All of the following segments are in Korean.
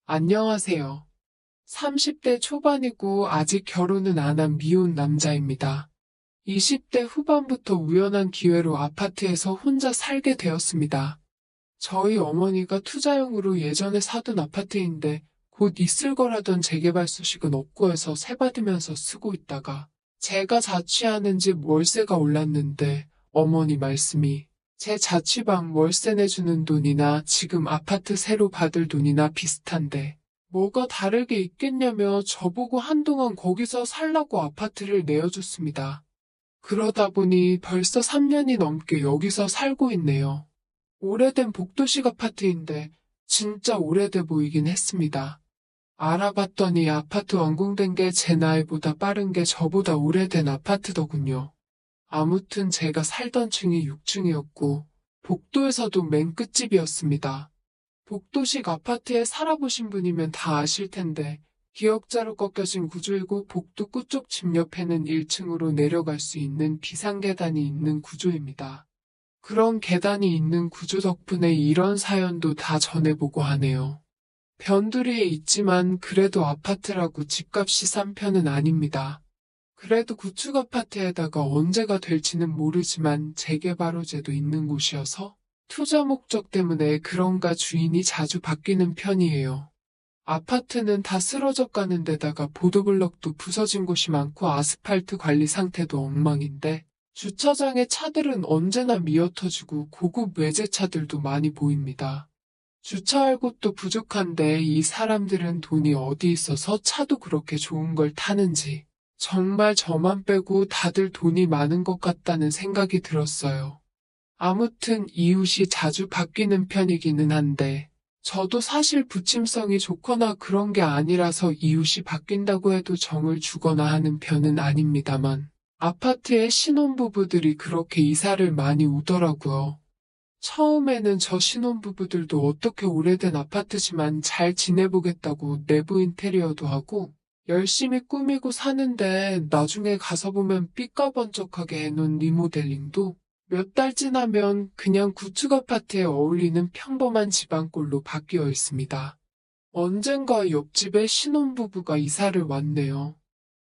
안녕하세요. 30대 초반이고 아직 결혼은 안 한 미혼 남자입니다. 20대 후반부터 우연한 기회로 아파트에서 혼자 살게 되었습니다. 저희 어머니가 투자용으로 예전에 사둔 아파트인데 곧 있을 거라던 재개발 소식은 없고 해서 세 받으면서 쓰고 있다가 제가 자취하는 집 월세가 올랐는데 어머니 말씀이 제 자취방 월세 내주는 돈이나 지금 아파트 새로 받을 돈이나 비슷한데 뭐가 다르게 있겠냐며 저보고 한동안 거기서 살라고 아파트를 내어줬습니다. 그러다 보니 벌써 3년이 넘게 여기서 살고 있네요. 오래된 복도식 아파트인데 진짜 오래돼 보이긴 했습니다. 알아봤더니 아파트 완공된 게 제 나이보다 빠른 게 저보다 오래된 아파트더군요. 아무튼 제가 살던 층이 6층이었고 복도에서도 맨 끝집이었습니다. 복도식 아파트에 살아보신 분이면 다 아실 텐데 기역자로 꺾여진 구조이고 복도 끝쪽 집 옆에는 1층으로 내려갈 수 있는 비상계단이 있는 구조입니다. 그런 계단이 있는 구조 덕분에 이런 사연도 다 전해보고 하네요. 변두리에 있지만 그래도 아파트라고 집값이 싼 편은 아닙니다. 그래도 구축 아파트에다가 언제가 될지는 모르지만 재개발호재도 있는 곳이어서 투자 목적 때문에 그런가 주인이 자주 바뀌는 편이에요. 아파트는 다 쓰러져 가는 데다가 보도블럭도 부서진 곳이 많고 아스팔트 관리 상태도 엉망인데 주차장에 차들은 언제나 미어터지고 고급 외제차들도 많이 보입니다. 주차할 곳도 부족한데 이 사람들은 돈이 어디 있어서 차도 그렇게 좋은 걸 타는지 정말 저만 빼고 다들 돈이 많은 것 같다는 생각이 들었어요. 아무튼 이웃이 자주 바뀌는 편이기는 한데 저도 사실 부침성이 좋거나 그런 게 아니라서 이웃이 바뀐다고 해도 정을 주거나 하는 편은 아닙니다만 아파트에 신혼부부들이 그렇게 이사를 많이 오더라고요. 처음에는 저 신혼부부들도 어떻게 오래된 아파트지만 잘 지내보겠다고 내부 인테리어도 하고 열심히 꾸미고 사는데 나중에 가서 보면 삐까번쩍하게 해놓은 리모델링도 몇 달 지나면 그냥 구축 아파트에 어울리는 평범한 집안꼴로 바뀌어 있습니다. 언젠가 옆집에 신혼부부가 이사를 왔네요.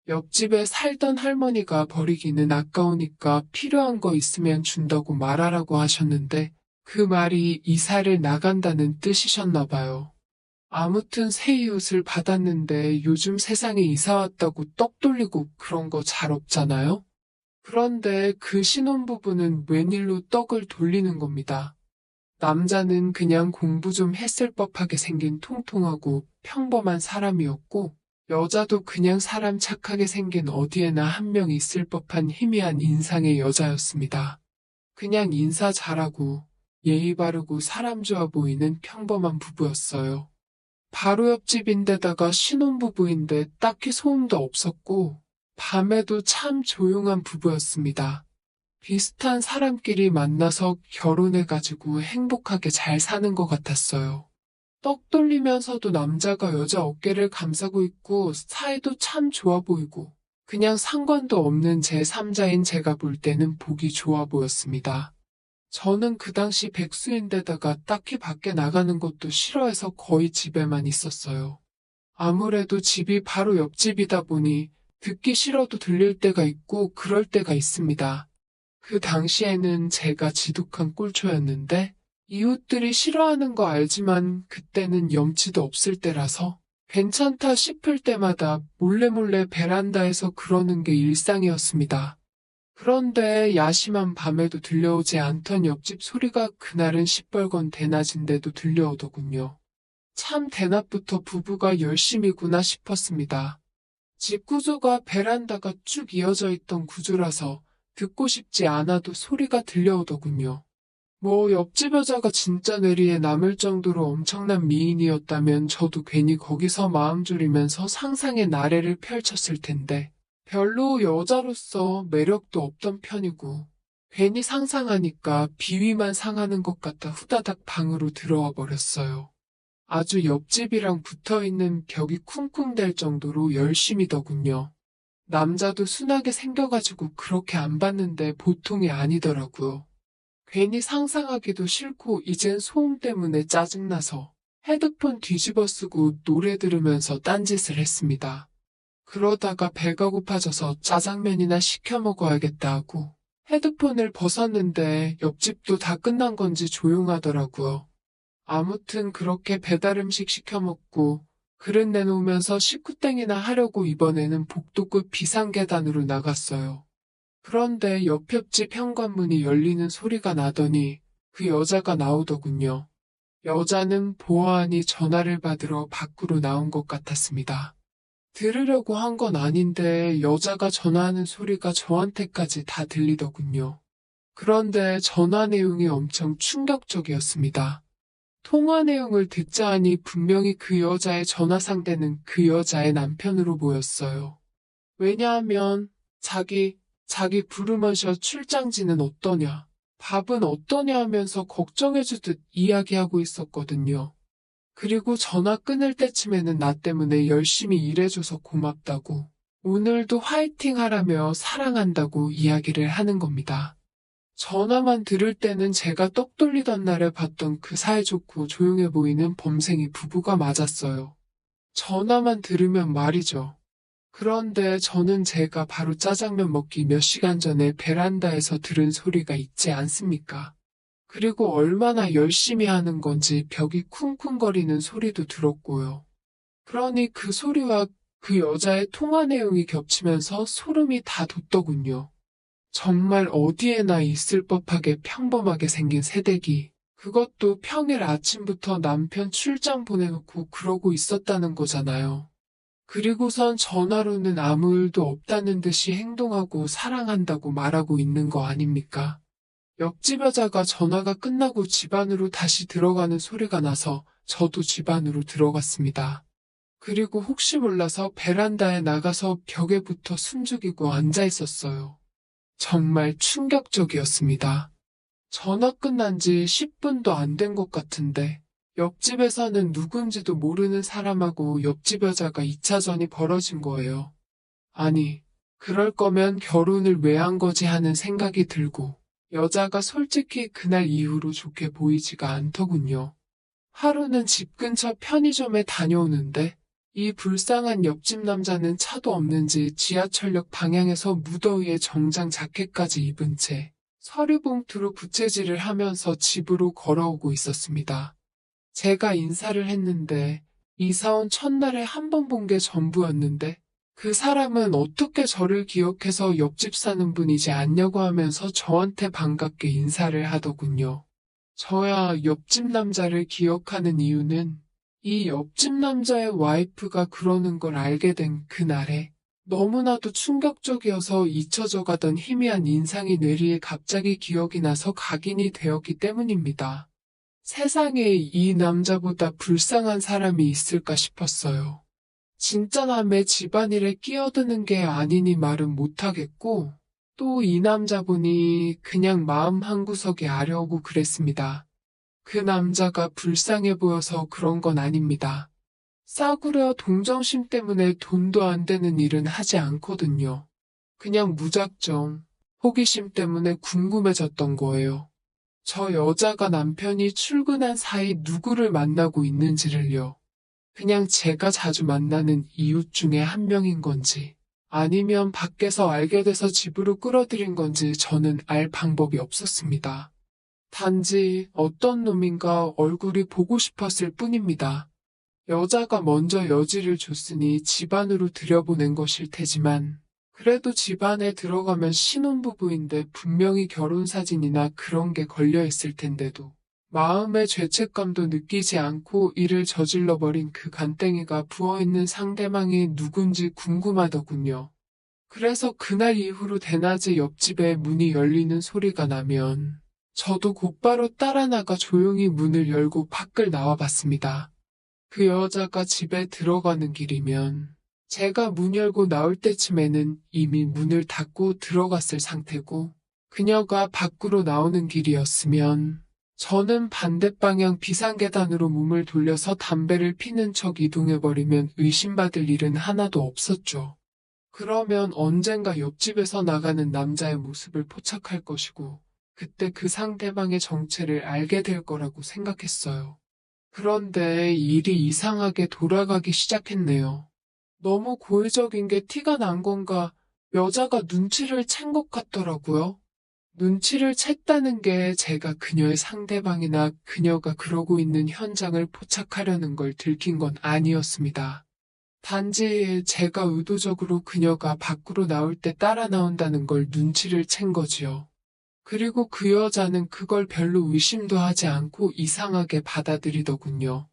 옆집에 살던 할머니가 버리기는 아까우니까 필요한 거 있으면 준다고 말하라고 하셨는데 그 말이 이사를 나간다는 뜻이셨나 봐요. 아무튼 새 이웃을 받았는데 요즘 세상에 이사 왔다고 떡 돌리고 그런 거 잘 없잖아요? 그런데 그 신혼부부는 웬일로 떡을 돌리는 겁니다. 남자는 그냥 공부 좀 했을 법하게 생긴 통통하고 평범한 사람이었고, 여자도 그냥 사람 착하게 생긴 어디에나 한 명 있을 법한 희미한 인상의 여자였습니다. 그냥 인사 잘하고, 예의 바르고 사람 좋아 보이는 평범한 부부였어요. 바로 옆집인데다가 신혼부부인데 딱히 소음도 없었고, 밤에도 참 조용한 부부였습니다. 비슷한 사람끼리 만나서 결혼해가지고 행복하게 잘 사는 것 같았어요. 떡 돌리면서도 남자가 여자 어깨를 감싸고 있고 사이도 참 좋아 보이고 그냥 상관도 없는 제3자인 제가 볼 때는 보기 좋아 보였습니다. 저는 그 당시 백수인데다가 딱히 밖에 나가는 것도 싫어해서 거의 집에만 있었어요. 아무래도 집이 바로 옆집이다 보니 듣기 싫어도 들릴 때가 있고 그럴 때가 있습니다. 그 당시에는 제가 지독한 꼴초였는데 이웃들이 싫어하는 거 알지만 그때는 염치도 없을 때라서 괜찮다 싶을 때마다 몰래몰래 베란다에서 그러는 게 일상이었습니다. 그런데 야심한 밤에도 들려오지 않던 옆집 소리가 그날은 시뻘건 대낮인데도 들려오더군요. 참 대낮부터 부부가 열심이구나 싶었습니다. 집 구조가 베란다가 쭉 이어져 있던 구조라서 듣고 싶지 않아도 소리가 들려오더군요. 뭐 옆집 여자가 진짜 뇌리에 남을 정도로 엄청난 미인이었다면 저도 괜히 거기서 마음 졸이면서 상상의 나래를 펼쳤을 텐데 별로 여자로서 매력도 없던 편이고 괜히 상상하니까 비위만 상하는 것 같아 후다닥 방으로 들어와 버렸어요. 아주 옆집이랑 붙어있는 벽이 쿵쿵댈 정도로 열심이더군요. 남자도 순하게 생겨가지고 그렇게 안 봤는데 보통이 아니더라고요. 괜히 상상하기도 싫고 이젠 소음 때문에 짜증나서 헤드폰 뒤집어 쓰고 노래 들으면서 딴짓을 했습니다. 그러다가 배가 고파져서 짜장면이나 시켜 먹어야겠다 하고 헤드폰을 벗었는데 옆집도 다 끝난 건지 조용하더라고요. 아무튼 그렇게 배달 음식 시켜 먹고 그릇 내놓으면서 식구땡이나 하려고 이번에는 복도급 비상계단으로 나갔어요. 그런데 옆집 현관문이 열리는 소리가 나더니 그 여자가 나오더군요. 여자는 보아하니 전화를 받으러 밖으로 나온 것 같았습니다. 들으려고 한 건 아닌데 여자가 전화하는 소리가 저한테까지 다 들리더군요. 그런데 전화 내용이 엄청 충격적이었습니다. 통화 내용을 듣자 하니 분명히 그 여자의 전화 상대는 그 여자의 남편으로 보였어요. 왜냐하면 자기 부르면서 출장지는 어떠냐, 밥은 어떠냐 하면서 걱정해주듯 이야기하고 있었거든요. 그리고 전화 끊을 때쯤에는 나 때문에 열심히 일해줘서 고맙다고, 오늘도 화이팅 하라며 사랑한다고 이야기를 하는 겁니다. 전화만 들을 때는 제가 떡 돌리던 날에 봤던 그 사이좋고 조용해 보이는 범생이 부부가 맞았어요. 전화만 들으면 말이죠. 그런데 저는 제가 바로 짜장면 먹기 몇 시간 전에 베란다에서 들은 소리가 있지 않습니까? 그리고 얼마나 열심히 하는 건지 벽이 쿵쿵거리는 소리도 들었고요. 그러니 그 소리와 그 여자의 통화 내용이 겹치면서 소름이 다 돋더군요. 정말 어디에나 있을 법하게 평범하게 생긴 새댁이, 그것도 평일 아침부터 남편 출장 보내놓고 그러고 있었다는 거잖아요. 그리고선 전화로는 아무 일도 없다는 듯이 행동하고 사랑한다고 말하고 있는 거 아닙니까? 옆집 여자가 전화가 끝나고 집 안으로 다시 들어가는 소리가 나서 저도 집 안으로 들어갔습니다. 그리고 혹시 몰라서 베란다에 나가서 벽에 붙어 숨죽이고 앉아 있었어요. 정말 충격적이었습니다. 전화 끝난 지 10분도 안 된 것 같은데 옆집에서는 누군지도 모르는 사람하고 옆집 여자가 2차전이 벌어진 거예요. 아니, 그럴 거면 결혼을 왜 한 거지 하는 생각이 들고 여자가 솔직히 그날 이후로 좋게 보이지가 않더군요. 하루는 집 근처 편의점에 다녀오는데 이 불쌍한 옆집 남자는 차도 없는지 지하철역 방향에서 무더위에 정장 자켓까지 입은 채 서류봉투로 부채질을 하면서 집으로 걸어오고 있었습니다. 제가 인사를 했는데 이사 온 첫날에 한 번 본 게 전부였는데 그 사람은 어떻게 저를 기억해서 옆집 사는 분이지 않냐고 하면서 저한테 반갑게 인사를 하더군요. 저야 옆집 남자를 기억하는 이유는 이 옆집 남자의 와이프가 그러는 걸 알게 된 그날에 너무나도 충격적이어서 잊혀져 가던 희미한 인상이 뇌리에 갑자기 기억이 나서 각인이 되었기 때문입니다. 세상에 이 남자보다 불쌍한 사람이 있을까 싶었어요. 진짜 남의 집안일에 끼어드는 게 아니니 말은 못하겠고, 또 이 남자분이 그냥 마음 한구석에 아려오고 그랬습니다. 그 남자가 불쌍해 보여서 그런 건 아닙니다. 싸구려 동정심 때문에 돈도 안 되는 일은 하지 않거든요. 그냥 무작정 호기심 때문에 궁금해졌던 거예요. 저 여자가 남편이 출근한 사이 누구를 만나고 있는지를요. 그냥 제가 자주 만나는 이웃 중에 한 명인 건지, 아니면 밖에서 알게 돼서 집으로 끌어들인 건지 저는 알 방법이 없었습니다. 단지 어떤 놈인가 얼굴이 보고 싶었을 뿐입니다. 여자가 먼저 여지를 줬으니 집 안으로 들여보낸 것일 테지만, 그래도 집 안에 들어가면 신혼부부인데 분명히 결혼사진이나 그런 게 걸려있을 텐데도, 마음의 죄책감도 느끼지 않고 일을 저질러버린 그 간땡이가 부어있는 상대방이 누군지 궁금하더군요. 그래서 그날 이후로 대낮에 옆집에 문이 열리는 소리가 나면 저도 곧바로 따라 나가 조용히 문을 열고 밖을 나와봤습니다. 그 여자가 집에 들어가는 길이면 제가 문 열고 나올 때쯤에는 이미 문을 닫고 들어갔을 상태고 그녀가 밖으로 나오는 길이었으면 저는 반대방향 비상계단으로 몸을 돌려서 담배를 피는 척 이동해버리면 의심받을 일은 하나도 없었죠. 그러면 언젠가 옆집에서 나가는 남자의 모습을 포착할 것이고 그때 그 상대방의 정체를 알게 될 거라고 생각했어요. 그런데 일이 이상하게 돌아가기 시작했네요. 너무 고의적인 게 티가 난 건가 여자가 눈치를 챈 것 같더라고요. 눈치를 챘다는 게 제가 그녀의 상대방이나 그녀가 그러고 있는 현장을 포착하려는 걸 들킨 건 아니었습니다. 단지 제가 의도적으로 그녀가 밖으로 나올 때 따라 나온다는 걸 눈치를 챈 거지요. 그리고 그 여자는 그걸 별로 의심도 하지 않고 이상하게 받아들이더군요.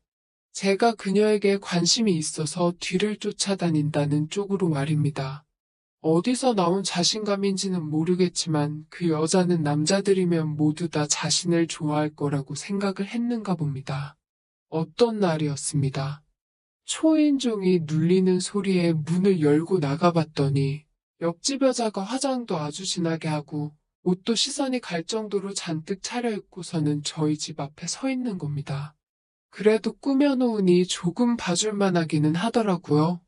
제가 그녀에게 관심이 있어서 뒤를 쫓아다닌다는 쪽으로 말입니다. 어디서 나온 자신감인지는 모르겠지만 그 여자는 남자들이면 모두 다 자신을 좋아할 거라고 생각을 했는가 봅니다. 어떤 날이었습니다. 초인종이 눌리는 소리에 문을 열고 나가봤더니 옆집 여자가 화장도 아주 진하게 하고 옷도 시선이 갈 정도로 잔뜩 차려입고서는 저희 집 앞에 서 있는 겁니다. 그래도 꾸며놓으니 조금 봐줄만 하기는 하더라고요.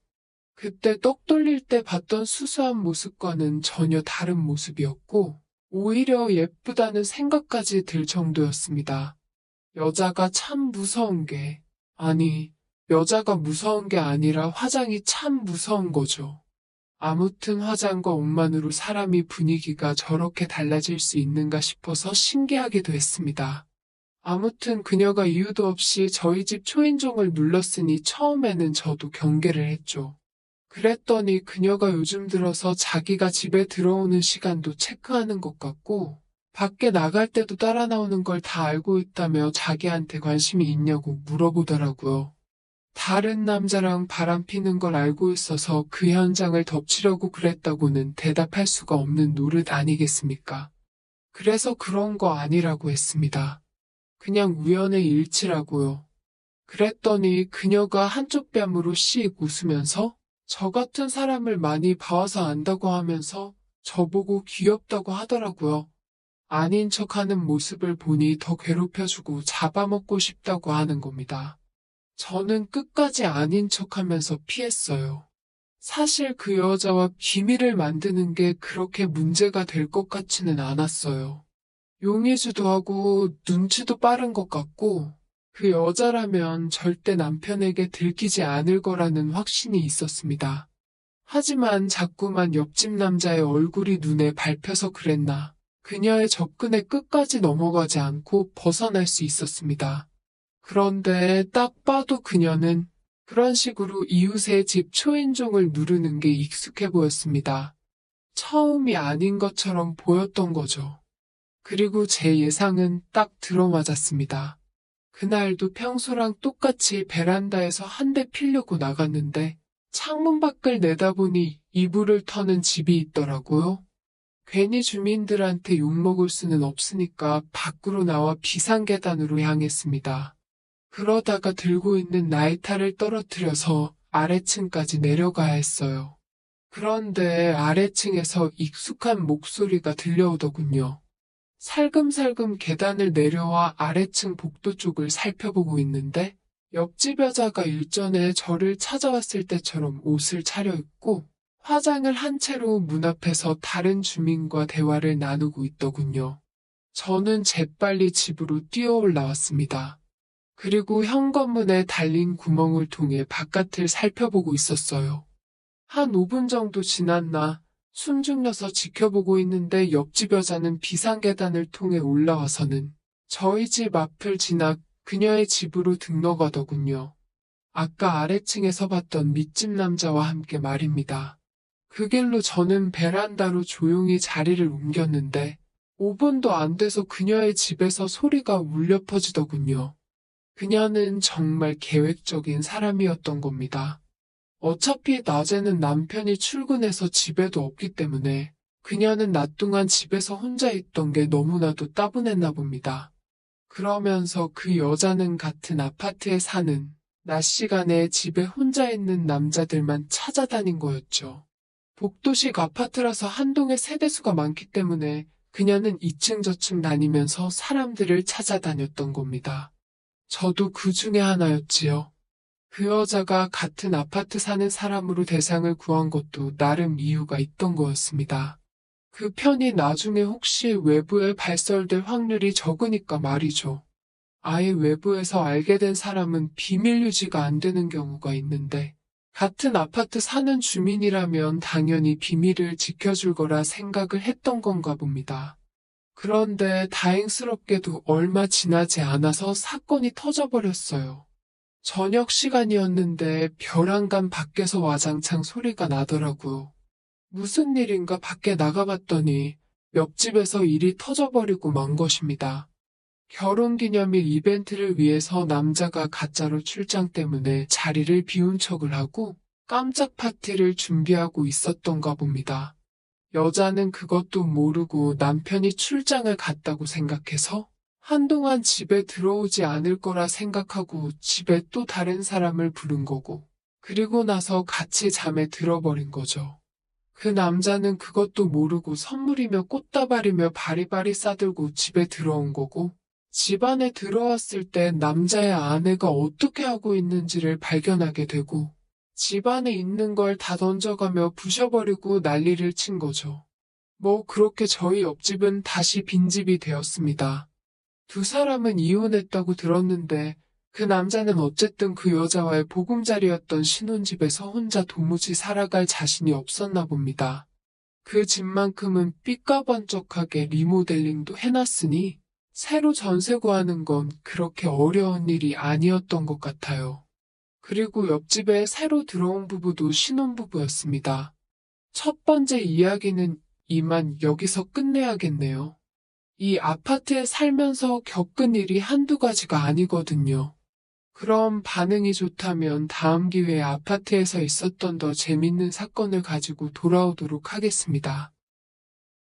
그때 떡 돌릴 때 봤던 수수한 모습과는 전혀 다른 모습이었고, 오히려 예쁘다는 생각까지 들 정도였습니다. 여자가 참 무서운 게, 아니, 여자가 무서운 게 아니라 화장이 참 무서운 거죠. 아무튼 화장과 옷만으로 사람이 분위기가 저렇게 달라질 수 있는가 싶어서 신기하기도 했습니다. 아무튼 그녀가 이유도 없이 저희 집 초인종을 눌렀으니 처음에는 저도 경계를 했죠. 그랬더니 그녀가 요즘 들어서 자기가 집에 들어오는 시간도 체크하는 것 같고, 밖에 나갈 때도 따라 나오는 걸 다 알고 있다며 자기한테 관심이 있냐고 물어보더라고요. 다른 남자랑 바람 피는 걸 알고 있어서 그 현장을 덮치려고 그랬다고는 대답할 수가 없는 노릇 아니겠습니까? 그래서 그런 거 아니라고 했습니다. 그냥 우연의 일치라고요. 그랬더니 그녀가 한쪽 뺨으로 씩 웃으면서 저 같은 사람을 많이 봐와서 안다고 하면서 저보고 귀엽다고 하더라고요. 아닌 척하는 모습을 보니 더 괴롭혀주고 잡아먹고 싶다고 하는 겁니다. 저는 끝까지 아닌 척하면서 피했어요. 사실 그 여자와 비밀을 만드는 게 그렇게 문제가 될 것 같지는 않았어요. 용의주도 하고 눈치도 빠른 것 같고 그 여자라면 절대 남편에게 들키지 않을 거라는 확신이 있었습니다. 하지만 자꾸만 옆집 남자의 얼굴이 눈에 밟혀서 그랬나 그녀의 접근에 끝까지 넘어가지 않고 벗어날 수 있었습니다. 그런데 딱 봐도 그녀는 그런 식으로 이웃의 집 초인종을 누르는 게 익숙해 보였습니다. 처음이 아닌 것처럼 보였던 거죠. 그리고 제 예상은 딱 들어맞았습니다. 그날도 평소랑 똑같이 베란다에서 한 대 피려고 나갔는데 창문 밖을 내다보니 이불을 터는 집이 있더라고요. 괜히 주민들한테 욕먹을 수는 없으니까 밖으로 나와 비상계단으로 향했습니다. 그러다가 들고 있는 라이터를 떨어뜨려서 아래층까지 내려가야 했어요. 그런데 아래층에서 익숙한 목소리가 들려오더군요. 살금살금 계단을 내려와 아래층 복도 쪽을 살펴보고 있는데 옆집 여자가 일전에 저를 찾아왔을 때처럼 옷을 차려입고 화장을 한 채로 문 앞에서 다른 주민과 대화를 나누고 있더군요. 저는 재빨리 집으로 뛰어 올라왔습니다. 그리고 현관문에 달린 구멍을 통해 바깥을 살펴보고 있었어요. 한 5분 정도 지났나 숨 죽여서 지켜보고 있는데 옆집 여자는 비상계단을 통해 올라와서는 저희 집 앞을 지나 그녀의 집으로 등록하더군요. 아까 아래층에서 봤던 밑집 남자와 함께 말입니다. 그 길로 저는 베란다로 조용히 자리를 옮겼는데 5분도 안 돼서 그녀의 집에서 소리가 울려 퍼지더군요. 그녀는 정말 계획적인 사람이었던 겁니다. 어차피 낮에는 남편이 출근해서 집에도 없기 때문에 그녀는 낮 동안 집에서 혼자 있던 게 너무나도 따분했나 봅니다. 그러면서 그 여자는 같은 아파트에 사는 낮 시간에 집에 혼자 있는 남자들만 찾아다닌 거였죠. 복도식 아파트라서 한 동에 세대수가 많기 때문에 그녀는 2층 저층 다니면서 사람들을 찾아다녔던 겁니다. 저도 그 중에 하나였지요. 그 여자가 같은 아파트 사는 사람으로 대상을 구한 것도 나름 이유가 있던 거였습니다. 그 편이 나중에 혹시 외부에 발설될 확률이 적으니까 말이죠. 아예 외부에서 알게 된 사람은 비밀 유지가 안 되는 경우가 있는데, 같은 아파트 사는 주민이라면 당연히 비밀을 지켜줄 거라 생각을 했던 건가 봅니다. 그런데 다행스럽게도 얼마 지나지 않아서 사건이 터져버렸어요. 저녁 시간이었는데 벼랑간 밖에서 와장창 소리가 나더라고요. 무슨 일인가 밖에 나가봤더니 옆집에서 일이 터져버리고 만 것입니다. 결혼기념일 이벤트를 위해서 남자가 가짜로 출장 때문에 자리를 비운 척을 하고 깜짝 파티를 준비하고 있었던가 봅니다. 여자는 그것도 모르고 남편이 출장을 갔다고 생각해서 한동안 집에 들어오지 않을 거라 생각하고 집에 또 다른 사람을 부른 거고, 그리고 나서 같이 잠에 들어버린 거죠. 그 남자는 그것도 모르고 선물이며 꽃다발이며 바리바리 싸들고 집에 들어온 거고, 집 안에 들어왔을 때 남자의 아내가 어떻게 하고 있는지를 발견하게 되고, 집 안에 있는 걸 다 던져가며 부셔버리고 난리를 친 거죠. 뭐 그렇게 저희 옆집은 다시 빈집이 되었습니다. 두 사람은 이혼했다고 들었는데 그 남자는 어쨌든 그 여자와의 보금자리였던 신혼집에서 혼자 도무지 살아갈 자신이 없었나 봅니다. 그 집만큼은 삐까번쩍하게 리모델링도 해놨으니 새로 전세 구하는 건 그렇게 어려운 일이 아니었던 것 같아요. 그리고 옆집에 새로 들어온 부부도 신혼부부였습니다. 첫 번째 이야기는 이만 여기서 끝내야겠네요. 이 아파트에 살면서 겪은 일이 한두 가지가 아니거든요. 그럼 반응이 좋다면 다음 기회에 아파트에서 있었던 더 재밌는 사건을 가지고 돌아오도록 하겠습니다.